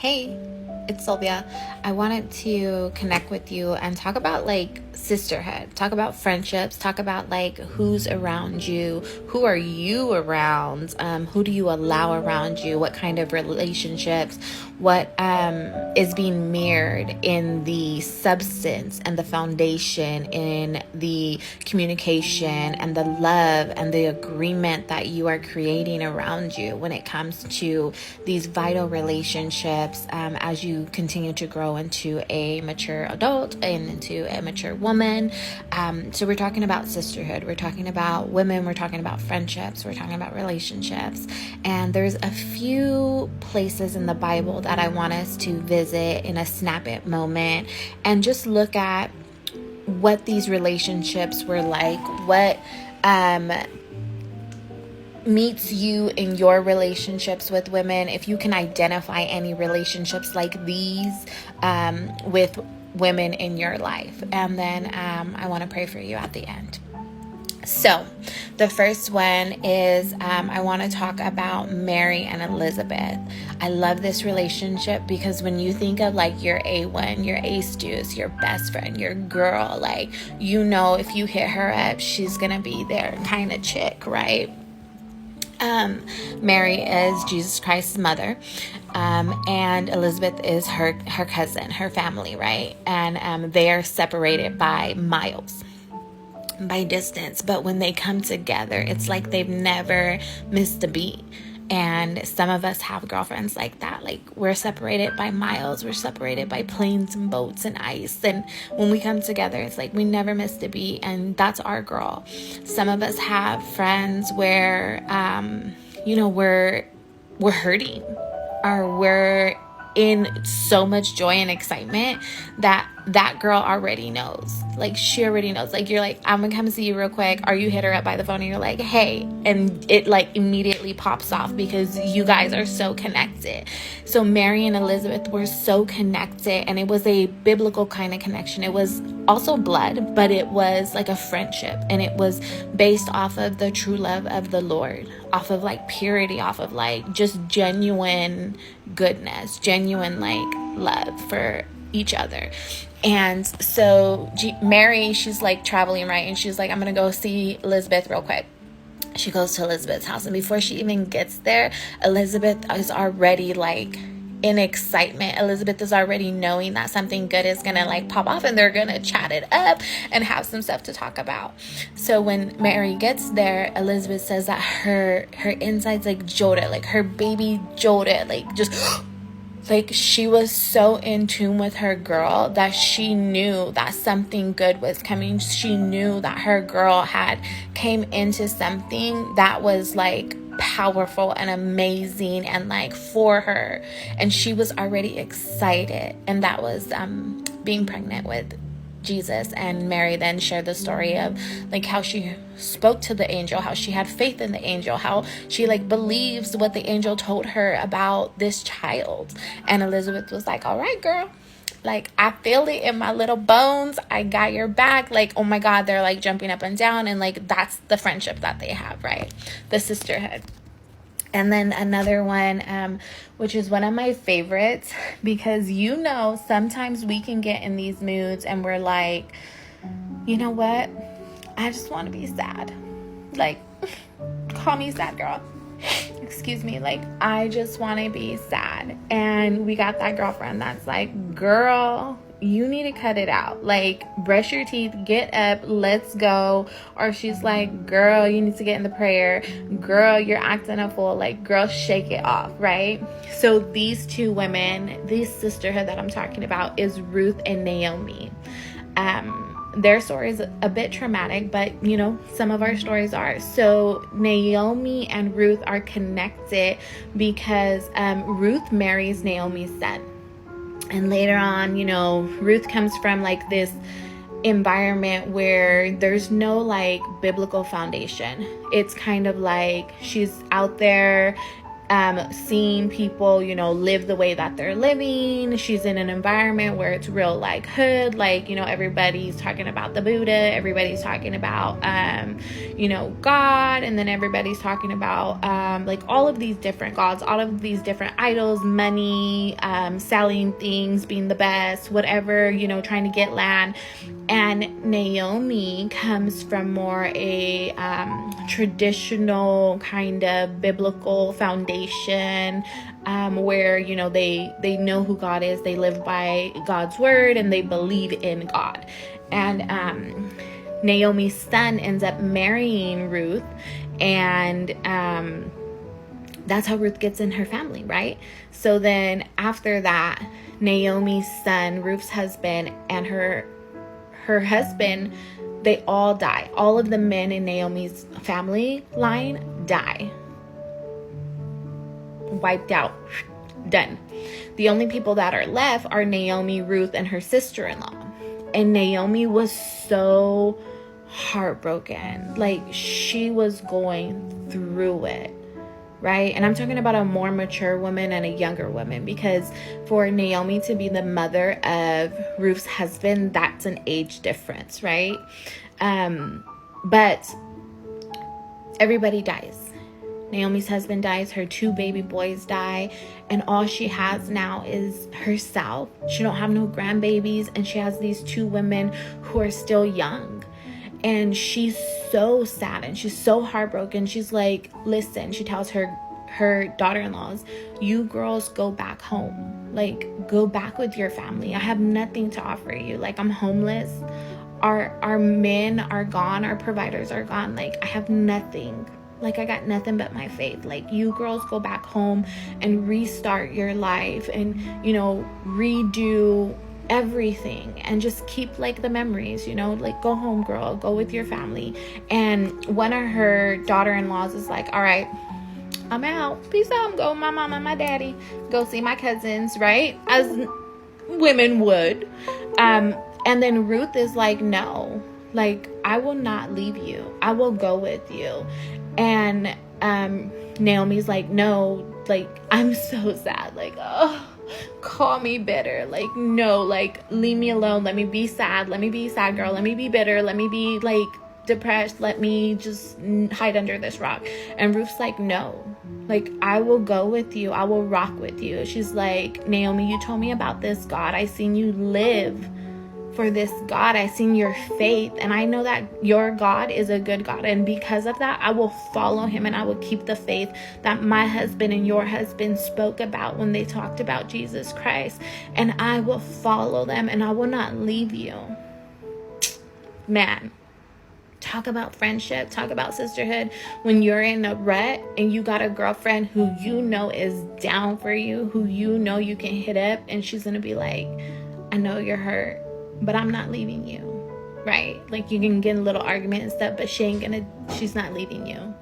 Hey, it's Sylvia. I wanted to connect with you and talk about sisterhood, talk about friendships, talk about who's around you, who are you around, who do you allow around you, what kind of relationships, what is being mirrored in the substance and the foundation, in the communication and the love and the agreement that you are creating around you when it comes to these vital relationships as you continue to grow into a mature adult and into a mature woman. So we're talking about sisterhood, we're talking about women, we're talking about friendships, we're talking about relationships. And there's a few places in the Bible that I want us to visit in a snap it moment and just look at what these relationships were like, what meets you in your relationships with women, if you can identify any relationships like these with women in your life. And then I want to pray for you at the end. So the first one is I want to talk about Mary and Elizabeth. I love this relationship because when you think of your A1, your A-Stews, your best friend, your girl, if you hit her up, she's going to be there kind of chick, right? Mary is Jesus Christ's mother, and Elizabeth is her cousin, her family, right? And they are separated by miles, by distance, but when they come together, it's like they've never missed a beat. And some of us have girlfriends like that. We're separated by miles, we're separated by planes and boats and ice, and when we come together, it's like we never missed a beat, and that's our girl. Some of us have friends where we're hurting, or we're in so much joy and excitement that girl already knows. She already knows. You're like, I'm gonna come see you real quick, or you hit her up by the phone and you're like, hey, and it immediately pops off because you guys are so connected. So Mary and Elizabeth were so connected, and it was a biblical kind of connection. It was also blood, but it was like a friendship, and it was based off of the true love of the Lord, off of purity, off of just genuine goodness, genuine love for each other. And so Mary, she's traveling, right? And she's like, I'm gonna go see Elizabeth real quick. She goes to Elizabeth's house, and before she even gets there, Elizabeth is already in excitement. Elizabeth is already knowing that something good is gonna pop off, and they're gonna chat it up and have some stuff to talk about. So when Mary gets there, Elizabeth says that her insides jolted, her baby jolted, just she was so in tune with her girl that she knew that something good was coming. She knew that her girl had came into something that was powerful and amazing and for her, and she was already excited, and that was being pregnant with Jesus. And Mary then shared the story of how she spoke to the angel, how she had faith in the angel, how she believes what the angel told her about this child. And Elizabeth was like, all right, girl, I feel it in my little bones, I got your back. Oh my God, they're jumping up and down, and that's the friendship that they have, right? The sisterhood. And then another one, which is one of my favorites, because sometimes we can get in these moods and we're like, you know what? I just want to be sad. Call me sad girl. Excuse me. I just want to be sad. And we got that girlfriend that's girl, you need to cut it out. Brush your teeth, get up, let's go. Or she's like, girl, you need to get in the prayer. Girl, you're acting a fool. Girl, shake it off, right? So these two women, this sisterhood that I'm talking about is Ruth and Naomi. Their story is a bit traumatic, but some of our stories are. So Naomi and Ruth are connected because Ruth marries Naomi's son. And later on, Ruth comes from this environment where there's no biblical foundation. It's kind of she's out there seeing people, live the way that they're living. She's in an environment where it's real like hood, like, everybody's talking about the Buddha, everybody's talking about, God, and then everybody's talking about, like all of these different gods, all of these different idols, money, selling things, being the best, whatever, trying to get land. And Naomi comes from more a traditional kind of biblical foundation, where they know who God is, they live by God's word, and they believe in God. And Naomi's son ends up marrying Ruth, and that's how Ruth gets in her family, right? So then after that, Naomi's son, Ruth's husband, and her husband, they all die. All of the men in Naomi's family line die. Wiped out. Done. The only people that are left are Naomi, Ruth, and her sister-in-law. And Naomi was so heartbroken. Like, she was going through it, right? And I'm talking about a more mature woman and a younger woman, because for Naomi to be the mother of Ruth's husband, that's an age difference, right? But everybody dies. Naomi's husband dies, her 2 baby boys die, and all she has now is herself. She don't have no grandbabies, and she has these 2 women who are still young. And she's so sad and she's so heartbroken. She's like, listen, she tells her daughter-in-laws, you girls go back home. Like, go back with your family. I have nothing to offer you. Like, I'm homeless. Our men are gone. Our providers are gone. Like, I have nothing. Like, I got nothing but my faith. Like, you girls go back home and restart your life and, redo everything and just keep like the memories, like go home, girl, go with your family. And one of her daughter-in-laws is like, all right, I'm out, peace out, I'm going with my mama and my daddy, go see my cousins, right, as women would. And then Ruth is like, no, like, I will not leave you, I will go with you. And Naomi's like, no, like, I'm so sad, like, oh, call me bitter, like, no, like, leave me alone, let me be sad, girl, let me be bitter, let me be like depressed, let me just hide under this rock. And Ruth's like, no, like, I will go with you, I will rock with you. She's like, Naomi, you told me about this God, I seen you live for this God, I seen your faith, and I know that your God is a good God, and because of that, I will follow him, and I will keep the faith that my husband and your husband spoke about when they talked about Jesus Christ, and I will follow them, and I will not leave you. Man, talk about friendship, talk about sisterhood. When you're in a rut and you got a girlfriend who is down for you, who you can hit up, and she's gonna be like, I know you're hurt, but I'm not leaving you, right? Like, you can get in a little argument and stuff, but she's not leaving you.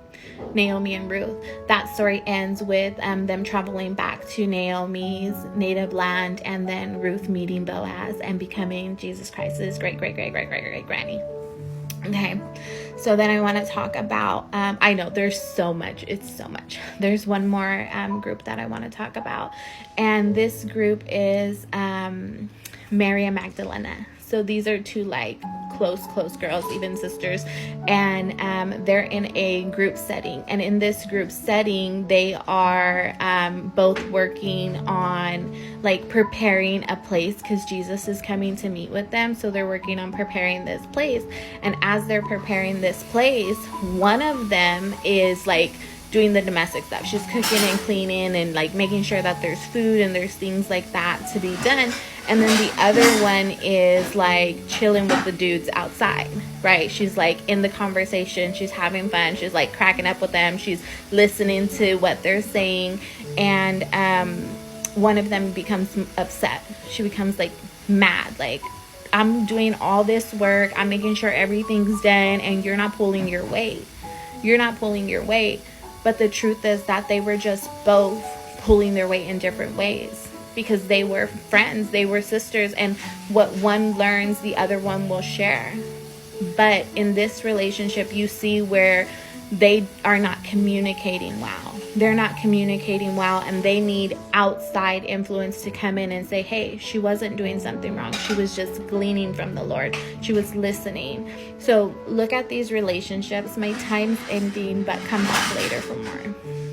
Naomi and Ruth. That story ends with them traveling back to Naomi's native land, and then Ruth meeting Boaz and becoming Jesus Christ's great granny. Okay, so then I want to talk about, I know there's so much, it's so much. There's one more group that I want to talk about, and this group is Mary and Magdalena. So these are 2 like close girls, even sisters, and they're in a group setting. And in this group setting, they are both working on like preparing a place, because Jesus is coming to meet with them. So they're working on preparing this place. And as they're preparing this place, one of them is like doing the domestic stuff. She's cooking and cleaning and like making sure that there's food and there's things like that to be done. And then the other one is like chilling with the dudes outside, right? She's like in the conversation, she's having fun, she's like cracking up with them, she's listening to what they're saying. And one of them becomes upset. She becomes like mad, like, I'm doing all this work, I'm making sure everything's done, and you're not pulling your weight. But the truth is that they were just both pulling their weight in different ways, because they were friends, they were sisters, and what one learns, the other one will share. But in this relationship, you see where they are not communicating well. they're not communicating well, and they need outside influence to come in and say, hey, she wasn't doing something wrong. She was just gleaning from the Lord. She was listening. So look at these relationships. My time's ending, but come back later for more.